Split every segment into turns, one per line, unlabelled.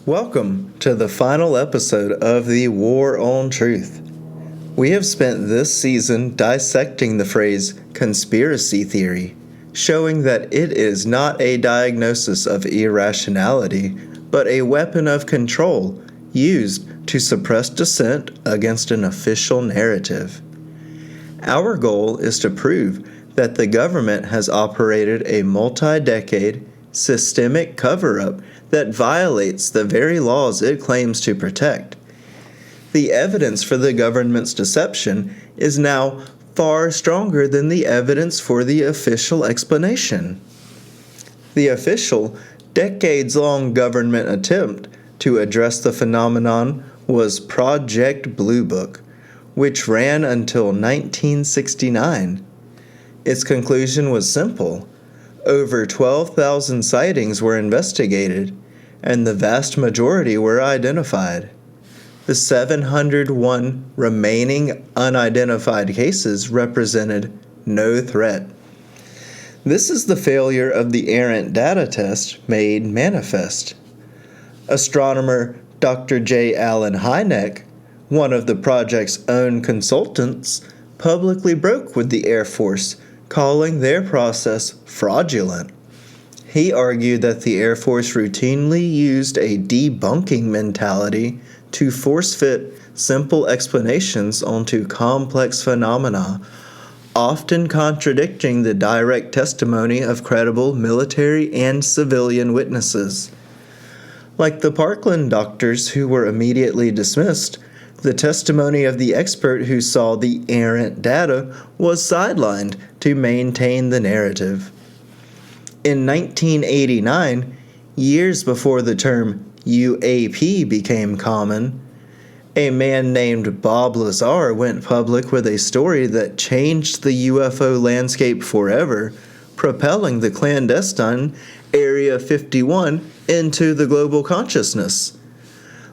Welcome to the final episode of the War on Truth. We have spent this season dissecting the phrase conspiracy theory, showing that it is not a diagnosis of irrationality, but a weapon of control used to suppress dissent against an official narrative. Our goal is to prove that the government has operated a multi-decade, systemic cover-up that violates the very laws it claims to protect. The evidence for the government's deception is now far stronger than the evidence for the official explanation. The official, decades-long government attempt to address the phenomenon was Project Blue Book, which ran until 1969. Its conclusion was simple. Over 12,000 sightings were investigated, and the vast majority were identified. The 701 remaining unidentified cases represented no threat. This is the failure of the Errant Data test made manifest. Astronomer Dr. J. Allen Hynek, one of the project's own consultants, publicly broke with the Air Force, calling their process fraudulent. He argued that the Air Force routinely used a debunking mentality to force-fit simple explanations onto complex phenomena, often contradicting the direct testimony of credible military and civilian witnesses. Like the Parkland doctors who were immediately dismissed, the testimony of the expert who saw the errant data was sidelined to maintain the narrative. In 1989, years before the term UAP became common, a man named Bob Lazar went public with a story that changed the UFO landscape forever, propelling the clandestine Area 51 into the global consciousness.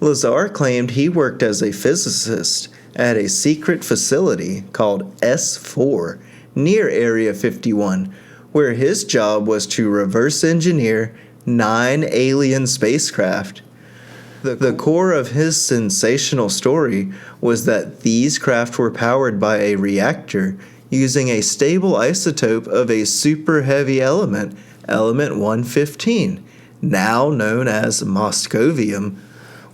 Lazar claimed he worked as a physicist at a secret facility called S4 near Area 51, where his job was to reverse engineer 9 alien spacecraft. The core of his sensational story was that these craft were powered by a reactor using a stable isotope of a super heavy element, element 115, now known as moscovium,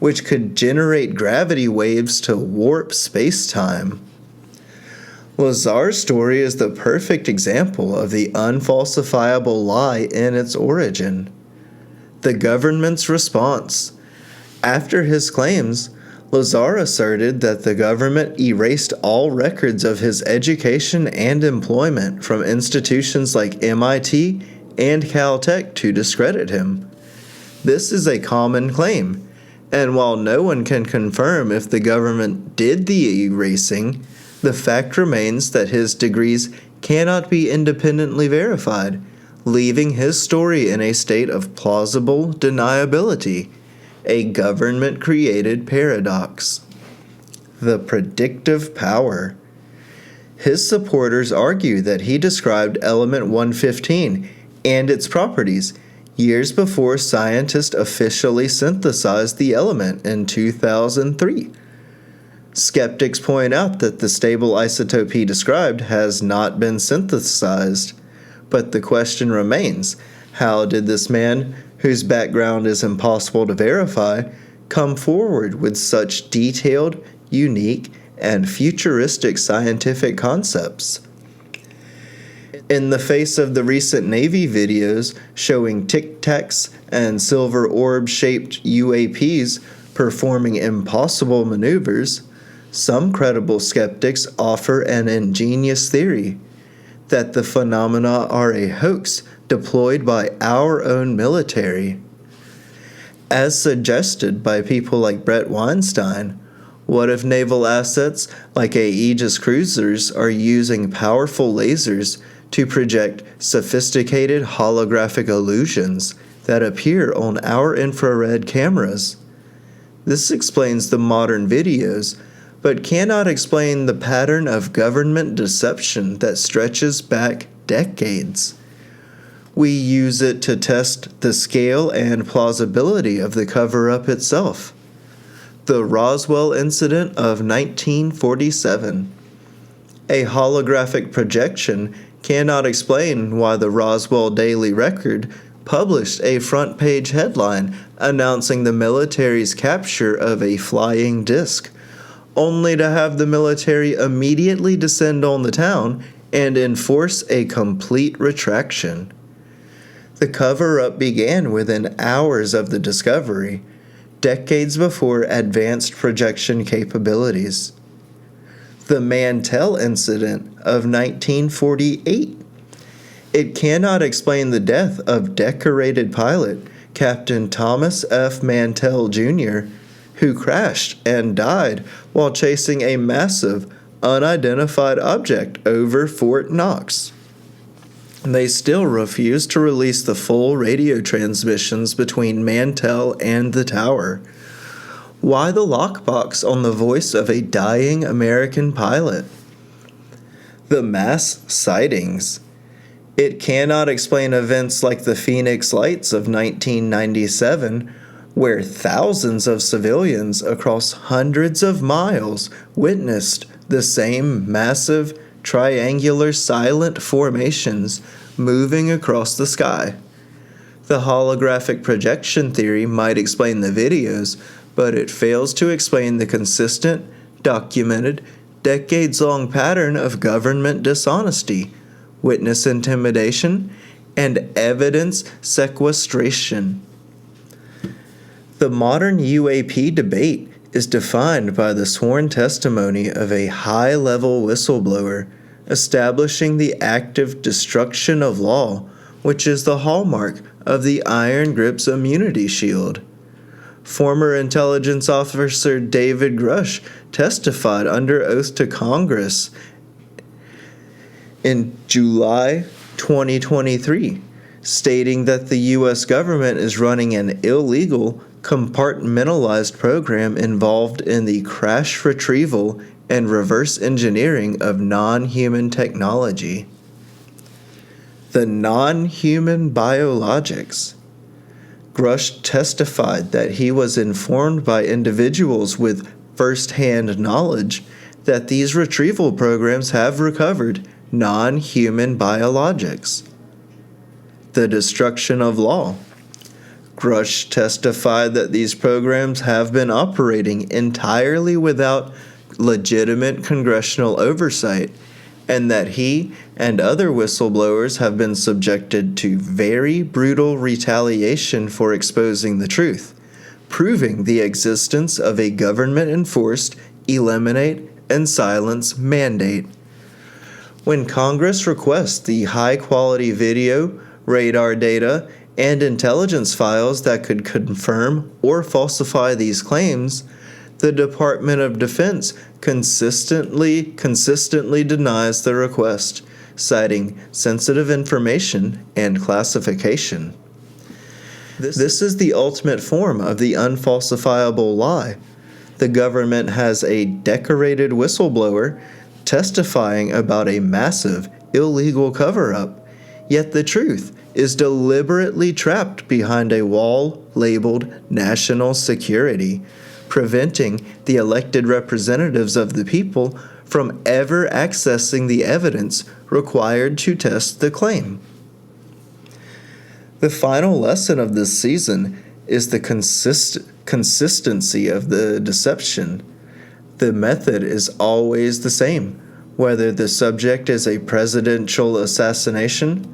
which could generate gravity waves to warp space-time. Lazar's story is the perfect example of the unfalsifiable lie in its origin. The government's response. After his claims, Lazar asserted that the government erased all records of his education and employment from institutions like MIT and Caltech to discredit him. This is a common claim, and while no one can confirm if the government did the erasing, the fact remains that his degrees cannot be independently verified, leaving his story in a state of plausible deniability, a government-created paradox. The predictive power. His supporters argue that he described element 115 and its properties years before scientists officially synthesized the element in 2003. Skeptics point out that the stable isotope he described has not been synthesized, but the question remains, how did this man, whose background is impossible to verify, come forward with such detailed, unique, and futuristic scientific concepts? In the face of the recent Navy videos showing Tic Tacs and silver orb-shaped UAPs performing impossible maneuvers, some credible skeptics offer an ingenious theory that the phenomena are a hoax deployed by our own military. As suggested by people like Brett Weinstein, what if naval assets like Aegis cruisers are using powerful lasers to project sophisticated holographic illusions that appear on our infrared cameras? This explains the modern videos, but cannot explain the pattern of government deception that stretches back decades. We use it to test the scale and plausibility of the cover-up itself. The Roswell incident of 1947. A holographic projection cannot explain why the Roswell Daily Record published a front-page headline announcing the military's capture of a flying disc, only to have the military immediately descend on the town and enforce a complete retraction. The cover-up began within hours of the discovery, decades before advanced projection capabilities. The Mantell incident of 1948. It cannot explain the death of decorated pilot Captain Thomas F. Mantell, Jr., who crashed and died while chasing a massive, unidentified object over Fort Knox. They still refuse to release the full radio transmissions between Mantell and the tower. Why the lockbox on the voice of a dying American pilot? The mass sightings. It cannot explain events like the Phoenix Lights of 1997, where thousands of civilians across hundreds of miles witnessed the same massive, triangular silent formations moving across the sky. The holographic projection theory might explain the videos, but it fails to explain the consistent, documented, decades-long pattern of government dishonesty, witness intimidation, and evidence sequestration. The modern UAP debate is defined by the sworn testimony of a high-level whistleblower establishing the active destruction of law, which is the hallmark of the Iron Grip's immunity shield. Former intelligence officer David Grush testified under oath to Congress in July 2023, stating that the U.S. government is running an illegal, compartmentalized program involved in the crash retrieval and reverse engineering of non-human technology. The non-human biologics. Grush testified that he was informed by individuals with first-hand knowledge that these retrieval programs have recovered non-human biologics. The destruction of law. Grush testified that these programs have been operating entirely without legitimate congressional oversight, and that he and other whistleblowers have been subjected to very brutal retaliation for exposing the truth, proving the existence of a government-enforced eliminate and silence mandate. When Congress requests the high-quality video, radar data, and intelligence files that could confirm or falsify these claims, the Department of Defense consistently denies the request, citing sensitive information and classification. This is the ultimate form of the unfalsifiable lie. The government has a decorated whistleblower testifying about a massive, illegal cover-up, yet the truth is deliberately trapped behind a wall labeled national security, preventing the elected representatives of the people from ever accessing the evidence required to test the claim. The final lesson of this season is the consistency of the deception. The method is always the same, whether the subject is a presidential assassination,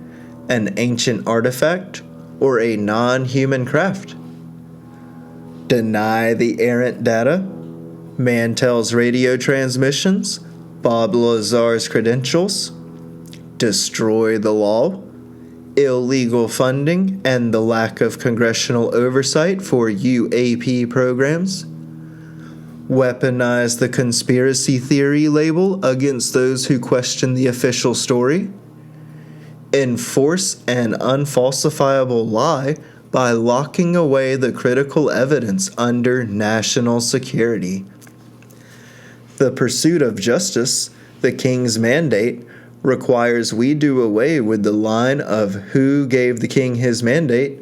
an ancient artifact, or a non-human craft. Deny the Errant Data, Mantell's radio transmissions, Bob Lazar's credentials, destroy the law, illegal funding and the lack of congressional oversight for UAP programs, weaponize the conspiracy theory label against those who question the official story, enforce an unfalsifiable lie by locking away the critical evidence under national security. The pursuit of justice, the king's mandate, requires we do away with the line of who gave the king his mandate.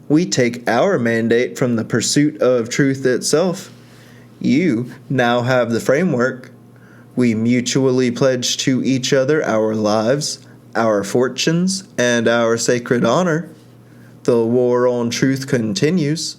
We take our mandate from the pursuit of truth itself. You now have the framework. We mutually pledge to each other our lives, our fortunes, and our sacred honor. The war on truth continues.